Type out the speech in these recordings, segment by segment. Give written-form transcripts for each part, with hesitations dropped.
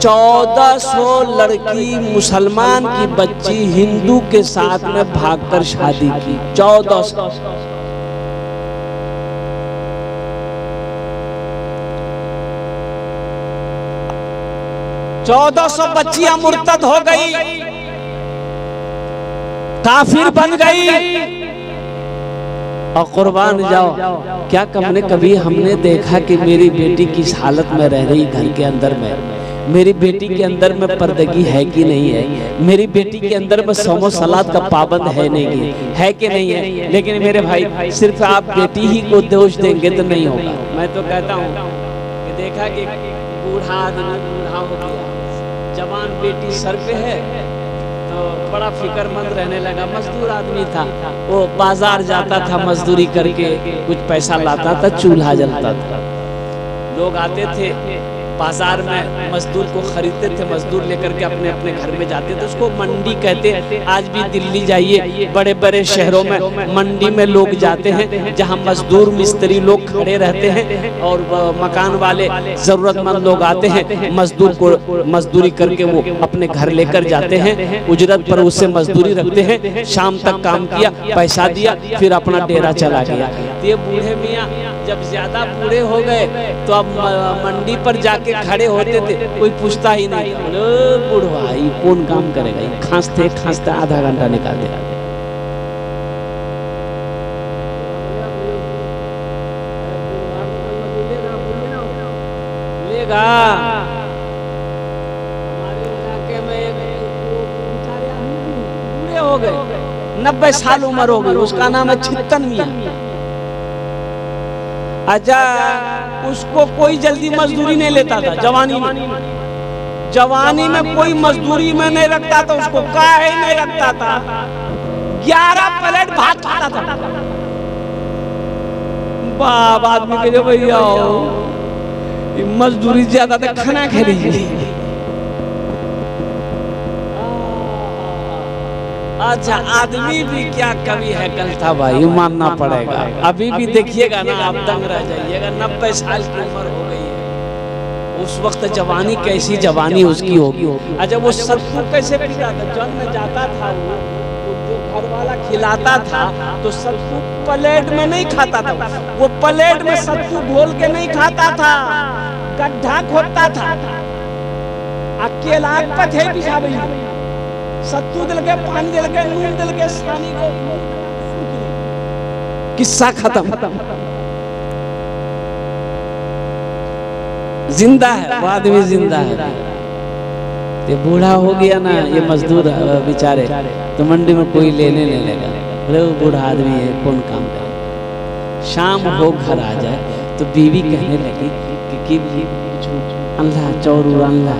1400 लड़की मुसलमान की बच्ची हिंदू के साथ में भागकर शादी की। 1400 बच्चियां मुर्तद हो गई, काफिर बन गई। और कुर्बान जाओ, क्या कभी हमने देखा कि मेरी बेटी किस हालत में रह रही घर के अंदर में, मेरी बेटी के अंदर में पर्दगी है कि नहीं है, मेरी बेटी के अंदर में सोमो सलात का पाबंद है नहीं है कि नहीं है। लेकिन मेरे भाई सिर्फ आप बेटी ही को दोष देंगे तो नहीं होगा। मैं तो कहता हूँ कि देखा कि बूढ़ा आदमी बूढ़ा हो गया, जवान बेटी सर पे है तो बड़ा फिक्रमंद रहने लगा। मजदूर आदमी था, वो बाजार जाता था, मजदूरी करके कुछ पैसा लाता था, चूल्हा जलता था। लोग आते थे बाजार में, मजदूर को खरीदते थे, मजदूर लेकर के अपने अपने घर में जाते थे। उसको मंडी कहते। आज भी दिल्ली जाइए, बड़े बड़े शहरों में मंडी में लोग जाते हैं जहां मजदूर मिस्त्री लोग खड़े रहते हैं और मकान वाले जरूरतमंद लोग आते हैं, मजदूर को मजदूरी करके वो अपने घर लेकर जाते हैं, उजरत पर उससे मजदूरी रखते हैं। शाम तक काम किया, पैसा दिया, फिर अपना डेरा चला गया। तो ये बूढ़े मियाँ जब ज्यादा बूढ़े हो गए तो अब मंडी पर जाके खड़े होते थे, कोई पूछता ही नहीं। बूढ़ा ये कौन काम करेगा, खांसते खांसते आधा घंटा निकाल दे। लेगा हमारे इलाके में एक बूढ़े हो गए, 90 साल उम्र हो गई, उसका नाम है छित्तन मियाँ। अच्छा, उसको कोई जल्दी मजदूरी नहीं लेता था जवानी में कोई मजदूरी में नहीं रखता था, उसको काहे नहीं रखता था। 11 प्लेट भात खाता था। बाप आदमी के जो भैया मजदूरी ज्यादा था, खाना खा लीजिए। अच्छा, आदमी भी क्या कभी है कल था भाई, मानना पड़ेगा। अभी भी देखिएगा ना, आप दंग रह जाइएगा। 90 साल की उम्र हो गई है, उस वक्त जवानी कैसी जवानी उसकी होगी। अच्छा, वो सत्तू कैसे पीता था, जन्म जाता था वो, जो घर वाला खिलाता था तो सत्तू प्लेट में नहीं खाता था, वो प्लेट में सत्तू घोल के नहीं खाता था, गड्ढा खोदता था। अकेला पथे पिछाबी सत्तू दिल के, पानी दिल के, नून दिल के, सानी को, किस्सा खत्म। जिंदा है वो आदमी, जिंदा है। ये बूढ़ा हो गया ना, ये मजदूर बेचारे, तो मंडी में कोई लेने नहीं लगा। बोले वो बूढ़ा आदमी है, कौन काम करे। शाम हो घर आ जाए तो बीवी कहने लगी कि अल्लाह चौरू अल्लाह,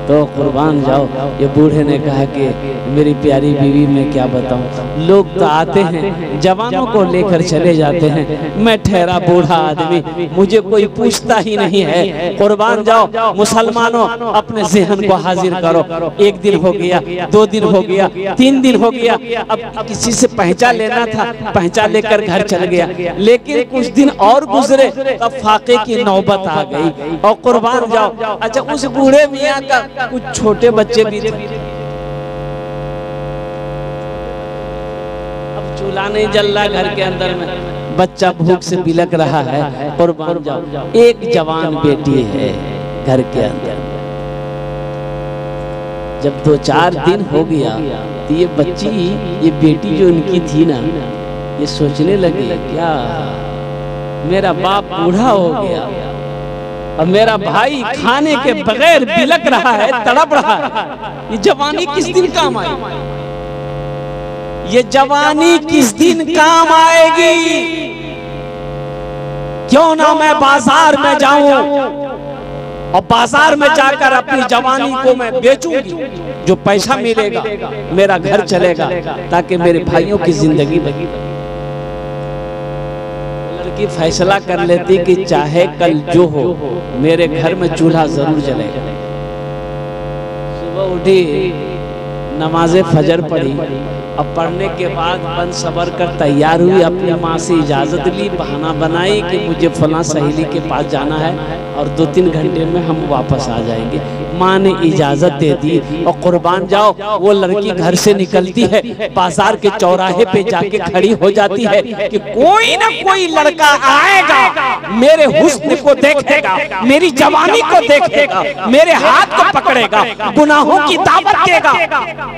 तो कुर्बान जाओ। ये बूढ़े ने कहा कि मेरी प्यारी बीवी मैं क्या बताऊं, लोग तो आते हैं जवानों को लेकर चले जाते हैं, मैं ठहरा बूढ़ा आदमी, मुझे कोई पूछता ही नहीं है। कुर्बान जाओ, मुसलमानों अपने ज़हन को हाजिर करो। 1 दिन हो गया, 2 दिन हो गया, 3 दिन हो गया, अब किसी से पहचान लेना था, पहचान लेकर घर चल गया। लेकिन कुछ दिन और गुजरे तब फाके की नौबत आ गई और कुर्बान जाओ। अच्छा, उस बूढ़े मियाँ का कुछ छोटे बच्चे भी थे। अब चूल्हा नहीं जल रहा घर के अंदर में, बच्चा भूख से बिलक रहा है। कुर्बान जाओ, एक जवान बेटी है घर के अंदर। जब 2-4 दिन हो गया तो ये बच्ची, ये बेटी जो इनकी थी ना, ये सोचने लगी क्या मेरा बाप बूढ़ा हो गया और मेरा भाई खाने के बगैर बिलक रहा है, तड़प रहा है। ये जवानी किस दिन काम आएगी, ये जवानी किस दिन काम आएगी। क्यों ना मैं बाजार में जाऊं और बाजार में जाकर अपनी जवानी को मैं बेचूंगी, जो पैसा मिलेगा मेरा घर चलेगा, ताकि मेरे भाइयों की जिंदगी बनी। लड़की फैसला कर लेती कि चाहे कल जो हो, मेरे घर में चूल्हा जरूर जलेगा। सुबह उठी, नमाज़े फजर पढ़ी और पढ़ने के बाद बन सबर कर तैयार हुई, अपनी माँ से इजाज़त ली, बहाना बनाई कि मुझे फलां सहेली के पास जाना है और 2-3 घंटे में हम वापस आ जाएंगे। माँ ने इजाजत दे दी और कुर्बान जाओ वो लड़की घर से निकलती है, बाजार के चौराहे पे जाके खड़ी हो जाती है कि कोई ना कोई लड़का आएगा, मेरे हुस्न को देखेगा, मेरी जवानी को देखेगा, मेरे हाथ को पकड़ेगा, गुनाहों की दावत देगा,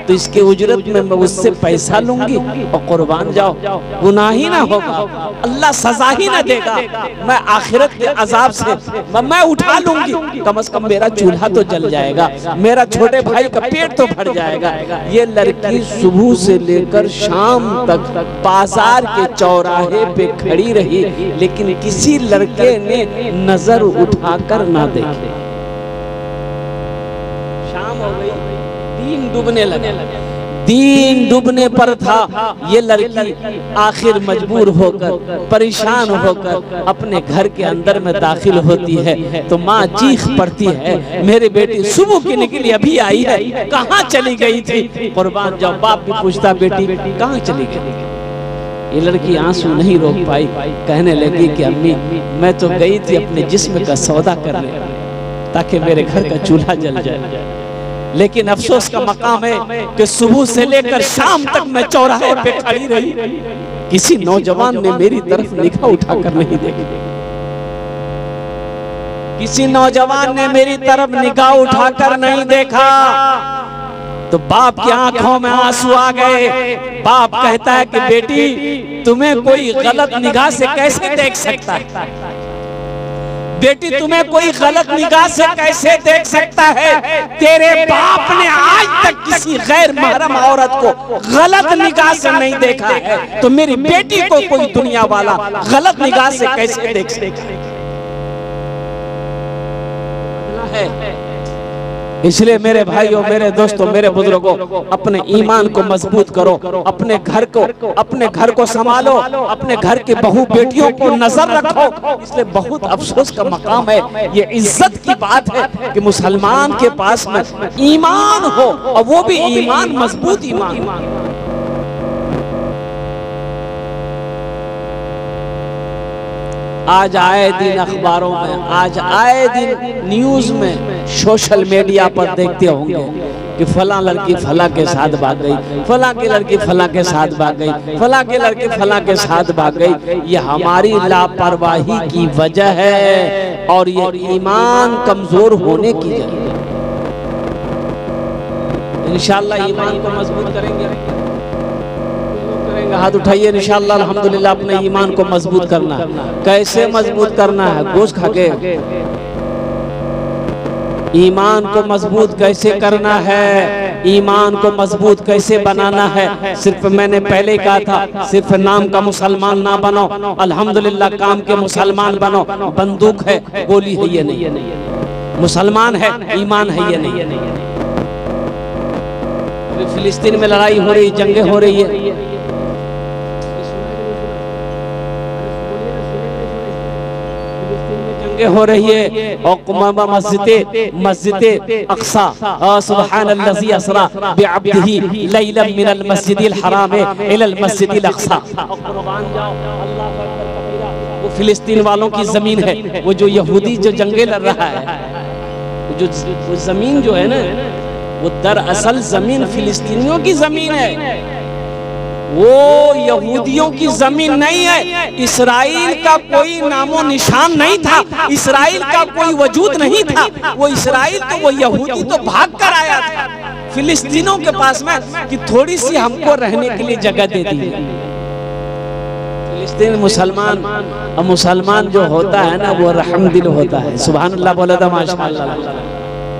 तो इसके उजरत में मैं उससे पैसा लूंगी और कुर्बान जाओ गुनाह ही ना होगा, अल्लाह सजा ही ना देगा, मैं आखिरत के अजाब से मैं उठा लूंगी, कम से कम मेरा चूल्हा तो जल जाएगा, मेरा छोटे भाई का पेट तो भर जाएगा। ये लड़की सुबह से लेकर शाम तक बाजार के चौराहे पे खड़ी रही, लेकिन किसी लड़के ने नजर उठाकर ना देखे। शाम हो गई, दिन डूबने लगे, दिन डूबने पर था, ये लड़की आखिर मजबूर होकर परेशान होकर अपने घर के अंदर में दाखिल होती है तो माँ चीख पड़ती है, मेरे बेटी सुबह की निकली अभी आई है, कहाँ चली गई थी? कुर्बान जाओ, बाप भी पूछता बेटी कहाँ चली गई? ये लड़की आंसू नहीं रोक पाई, कहने लगी कि अम्मी मैं तो गई थी अपने जिस्म का सौदा करने ताकि मेरे घर का चूल्हा जल जाए, लेकिन अफसोस का मकाम है कि सुबह से लेकर शाम तक मैं चौराहे पे खड़ी रही, किसी नौजवान ने मेरी तरफ निगाह उठाकर नहीं देखी, किसी नौजवान ने मेरी तरफ निगाह उठाकर नहीं देखा। तो बाप की आंखों में आंसू आ गए। बाप कहता है कि बेटी तुम्हें कोई गलत निगाह से कैसे देख सकता है, बेटी तुम्हें कोई गलत निगाह से कैसे देख सकता है? तेरे बाप ने आज तक किसी गैर महरम औरत को गलत निगाह से नहीं देखा है, तो मेरी बेटी को कोई दुनिया वाला गलत निगाह से कैसे देख सकता है? इसलिए मेरे भाइयों, मेरे दोस्तों, मेरे बुजुर्गों, अपने ईमान को मजबूत करो, अपने घर को संभालो, अपने घर के बहू बेटियों को नजर रखो। इसलिए बहुत अफसोस का मकाम है, ये इज्जत की बात है कि मुसलमान के पास में ईमान हो, और वो भी ईमान मजबूत ईमान। आज आए दिन अखबारों में, आज आए दिन न्यूज में, सोशल मीडिया पर देखते होंगे कि फला लड़की फला के साथ भाग गई, फला की लड़की फला के साथ भाग गई, फला की लड़की फला के साथ भाग गई। ये हमारी लापरवाही की वजह है और ये ईमान कमजोर होने की वजह है। इंशाअल्लाह ईमान को मजबूत करेंगे, हाथ उठाइए इंशाअल्लाह। अल्हम्दुलिल्लाह अपने ईमान को मजबूत करना है। कैसे मजबूत करना है? गोश्त खा के। ईमान को मजबूत कैसे करना है, ईमान को मजबूत कैसे बनाना है? सिर्फ मैंने पहले कहा था, सिर्फ नाम का मुसलमान ना बनो, अल्हम्दुलिल्लाह काम के मुसलमान बनो। बंदूक है, गोली है ये नहीं, मुसलमान है, ईमान है ये नहीं। अभी फिलिस्तीन में लड़ाई हो रही, जंगें हो रही है, हो रही है, और मस्जिद अक्सा, सुब्हानल्लाज़ी अस्रा बिअब्दिही लैलन मिनल मस्जिदिल हराम इलल मस्जिदिल अक्सा। वो फिलिस्तीन वालों की जमीन है, वो जो यहूदी जो जंगे लड़ रहा है, वो जमीन जो है ना, वो दरअसल जमीन फिलिस्तीनियों की जमीन है, वो यहूदियों की जमीन नहीं है। इस्राइल का कोई नामो निशान नहीं था, इस्राइल का कोई वजूद नहीं था। वो इस्राइल तो वो यहूदी तो भाग कर आया था फिलिस्तीनों के पास में कि थोड़ी सी हमको रहने के लिए जगह दे दी। फिलिस्तीन मुसलमान, और मुसलमान जो होता है ना वो रहमदिल होता है। सुभान अल्लाह बोला था माशाअल्लाह।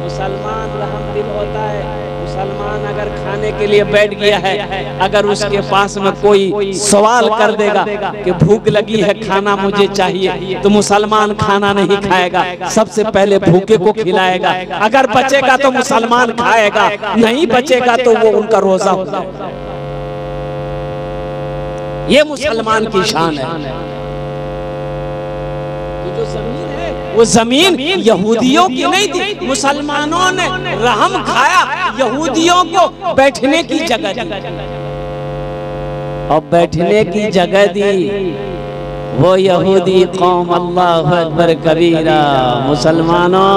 मुसलमान रहमदिल होता है। मुसलमान अगर खाने के लिए बैठ गया है, अगर उसके पास में कोई सवाल कर देगा कि भूख लगी है, खाना मुझे चाहिए, तो मुसलमान खाना नहीं खाएगा, सबसे पहले भूखे को खिलाएगा। अगर बचेगा तो मुसलमान खाएगा, नहीं बचेगा तो वो उनका रोजा होगा। ये मुसलमान की शान है। जो जमीन है वो जमीन यहूदियों की नहीं थी, मुसलमानों ने रहम खाया, यहूदियों को बैठने की जगह दी, और बैठने की जगह दी वो यहूदी कौम। अल्लाहु अकबर कबीरा। मुसलमानों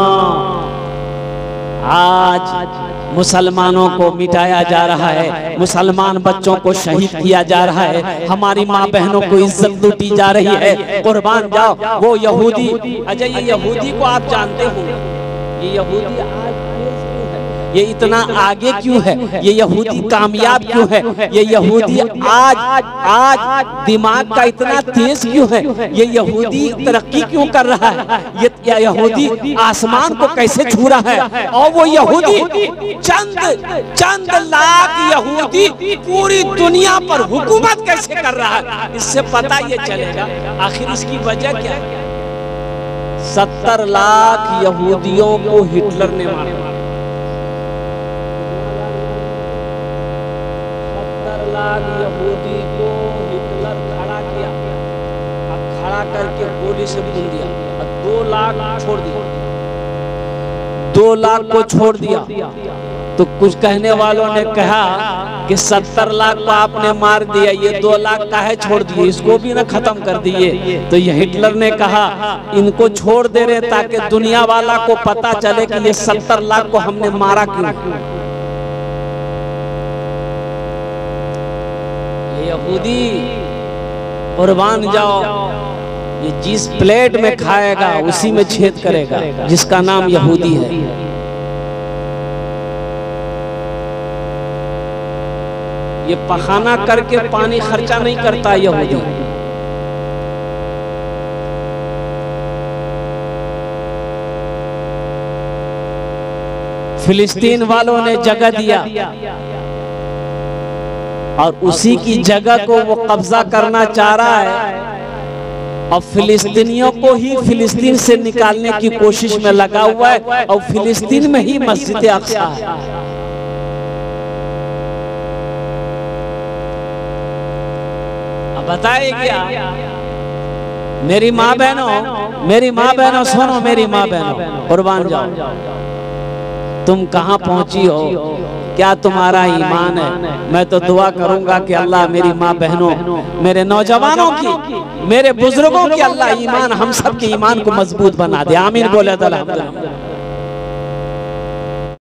आज मुसलमानों को मिटाया जा रहा है, मुसलमान बच्चों को शहीद किया जा रहा है, हमारी माँ बहनों को इज्जत लूटी जा रही है। कुर्बान जाओ वो यहूदी। अच्छा, ये यहूदी को आप जानते हो, ये यहूदी आज ये इतना आगे क्यों है, ये यहूदी कामयाब क्यों है, ये यहूदी आज दिमाग का इतना तेज क्यों है, ये यहूदी तरक्की क्यों कर रहा है, ये यहूदी आसमान को कैसे छू रहा है, और वो यहूदी चंद लाख यहूदी पूरी दुनिया पर हुकूमत कैसे कर रहा है। इससे पता ये चलेगा आखिर इसकी वजह क्या है। 70 लाख यहूदियों को हिटलर ने मारा, 70 लाख यहूदी को हिटलर खड़ा किया, खड़ा करके गोली से भून दिया, और 2 लाख छोड़ दिया, 2 लाख को छोड़ दिया। तो कुछ कहने वालों ने कहा कि 70 लाख को आपने मार दिया, ये 2 लाख का है छोड़ दिए, इसको भी ना खत्म कर दिए। तो ये हिटलर ने कहा इनको छोड़ दे रहे ताकि दुनिया वाला को पता चले कि ये 70 लाख को हमने मारा क्यों। ये यहूदी कुर्बान जाओ, ये जिस प्लेट में खाएगा उसी में छेद करेगा, जिसका नाम यहूदी है। ये पखाना करके पानी खर्चा नहीं करता यहूदी। फिलिस्तीन वालों ने जगह दिया और उसी की जगह को वो कब्जा करना चाह रहा है, और फिलिस्तीनियों को ही फिलिस्तीन से निकालने की कोशिश में लगा हुआ है, और फिलिस्तीन में ही मस्जिद अक्सा है। बताए क्या मेरी माँ बहनों सुनो, मेरी माँ बहनों कुर्बान जाओ, तुम कहाँ पहुंची हो, क्या तुम्हारा ईमान है। मैं तो दुआ करूंगा कि अल्लाह मेरी माँ बहनों, मेरे नौजवानों की, मेरे बुजुर्गों की अल्लाह ईमान, हम सब के ईमान को मजबूत बना दे। आमीन बोले तो अल्हम्दुलिल्लाह।